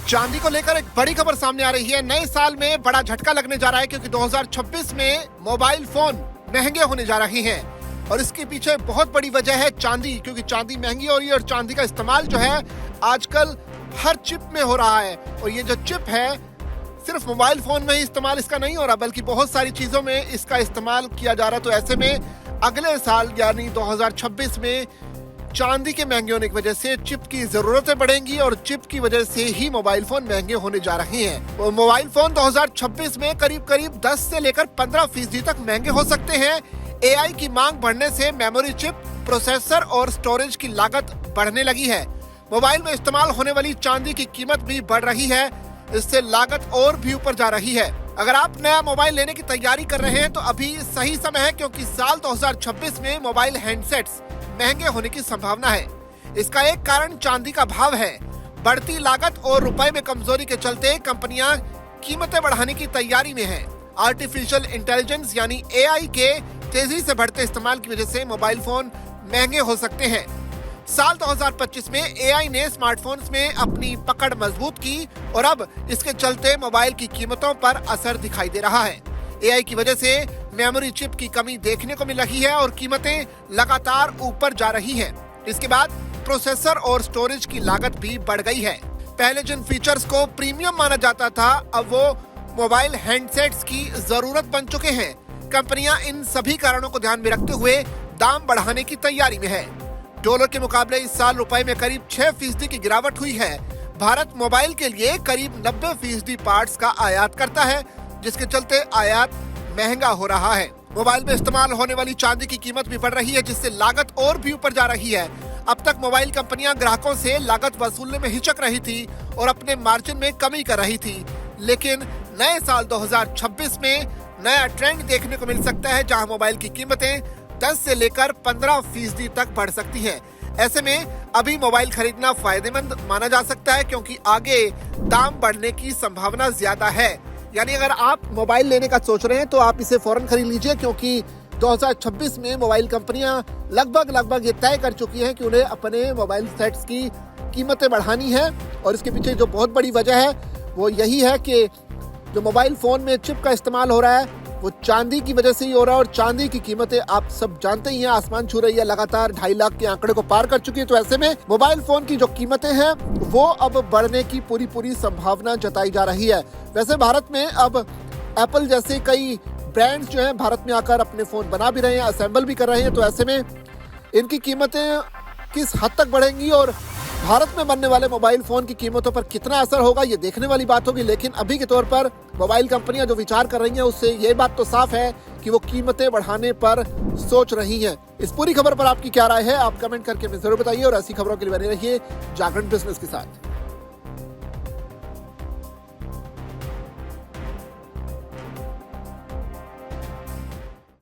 चांदी को लेकर एक बड़ी खबर सामने आ रही है। नए साल में बड़ा झटका लगने जा रहा है क्योंकि 2026 में मोबाइल फोन महंगे होने जा रहे हैं और इसके पीछे बहुत बड़ी वजह है चांदी, क्योंकि चांदी महंगी हो रही है और चांदी का इस्तेमाल जो है आजकल हर चिप में हो रहा है। और ये जो चिप है सिर्फ मोबाइल फोन में ही इस्तेमाल इसका नहीं हो रहा, बल्कि बहुत सारी चीजों में इसका इस्तेमाल किया जा रहा है। तो ऐसे में अगले साल यानी 2026 में चांदी के महंगे होने की वजह से चिप की जरूरतें बढ़ेंगी और चिप की वजह से ही मोबाइल फोन महंगे होने जा रहे हैं। और मोबाइल फोन 2026 में करीब 10 से लेकर 15% तक महंगे हो सकते हैं। एआई की मांग बढ़ने से मेमोरी चिप, प्रोसेसर और स्टोरेज की लागत बढ़ने लगी है। मोबाइल में इस्तेमाल होने वाली चांदी की कीमत भी बढ़ रही है, इससे लागत और भी ऊपर जा रही है। अगर आप नया मोबाइल लेने की तैयारी कर रहे हैं तो अभी सही समय है, क्योंकि साल 2026 में मोबाइल हैंडसेट्स महंगे होने की संभावना है। इसका एक कारण चांदी का भाव है। बढ़ती लागत और रुपए में कमजोरी के चलते कंपनियां कीमतें बढ़ाने की तैयारी में हैं। आर्टिफिशियल इंटेलिजेंस यानी एआई के तेजी से बढ़ते इस्तेमाल की वजह से मोबाइल फोन महंगे हो सकते हैं। साल 2025 में एआई ने स्मार्टफोन्स में अपनी पकड़ मजबूत की और अब इसके चलते मोबाइल की कीमतों पर असर दिखाई दे रहा है। एआई की वजह से मेमोरी चिप की कमी देखने को मिल रही है और कीमतें लगातार ऊपर जा रही हैं। इसके बाद प्रोसेसर और स्टोरेज की लागत भी बढ़ गई है। पहले जिन फीचर्स को प्रीमियम माना जाता था, अब वो मोबाइल हैंडसेट्स की जरूरत बन चुके हैं। कंपनियां इन सभी कारणों को ध्यान में रखते हुए दाम बढ़ाने की तैयारी में है। डॉलर के मुकाबले इस साल रुपए में करीब 6% की गिरावट हुई है। भारत मोबाइल के लिए करीब 90% पार्ट्स का आयात करता है, जिसके चलते आयात महंगा हो रहा है। मोबाइल में इस्तेमाल होने वाली चांदी की कीमत भी बढ़ रही है, जिससे लागत और भी ऊपर जा रही है। अब तक मोबाइल कंपनियां ग्राहकों से लागत वसूलने में हिचक रही थी और अपने मार्जिन में कमी कर रही थी, लेकिन नए साल 2026 में नया ट्रेंड देखने को मिल सकता है, जहां मोबाइल की कीमतें 10 से लेकर 15% तक बढ़ सकती हैं। ऐसे में अभी मोबाइल खरीदना फायदेमंद माना जा सकता है, क्योंकि आगे दाम बढ़ने की संभावना ज्यादा है। यानी अगर आप मोबाइल लेने का सोच रहे हैं तो आप इसे फौरन खरीद लीजिए, क्योंकि 2026 में मोबाइल कंपनियां लगभग ये तय कर चुकी हैं कि उन्हें अपने मोबाइल सेट्स की कीमतें बढ़ानी है। और इसके पीछे जो बहुत बड़ी वजह है वो यही है कि जो मोबाइल फोन में चिप का इस्तेमाल हो रहा है वो चांदी की वजह से ही हो रहा है। और चांदी की कीमतें आप सब जानते ही हैं, आसमान छू रही है, लगातार 2.5 लाख के आंकड़े को पार कर चुकी है। तो ऐसे में मोबाइल फोन की जो कीमतें हैं वो अब बढ़ने की पूरी संभावना जताई जा रही है। वैसे भारत में अब एप्पल जैसे कई ब्रांड्स जो हैं भारत में आकर अपने फोन बना भी रहे हैं, असेंबल भी कर रहे हैं। तो ऐसे में इनकी कीमतें किस हद तक बढ़ेंगी और भारत में बनने वाले मोबाइल फोन की कीमतों पर कितना असर होगा, ये देखने वाली बात होगी। लेकिन अभी के तौर पर मोबाइल कंपनियां जो विचार कर रही हैं उससे ये बात तो साफ है कि वो कीमतें बढ़ाने पर सोच रही हैं। इस पूरी खबर पर आपकी क्या राय है, आप कमेंट करके हमें जरूर बताइए और ऐसी खबरों के लिए बने रहिए जागरण बिजनेस के साथ।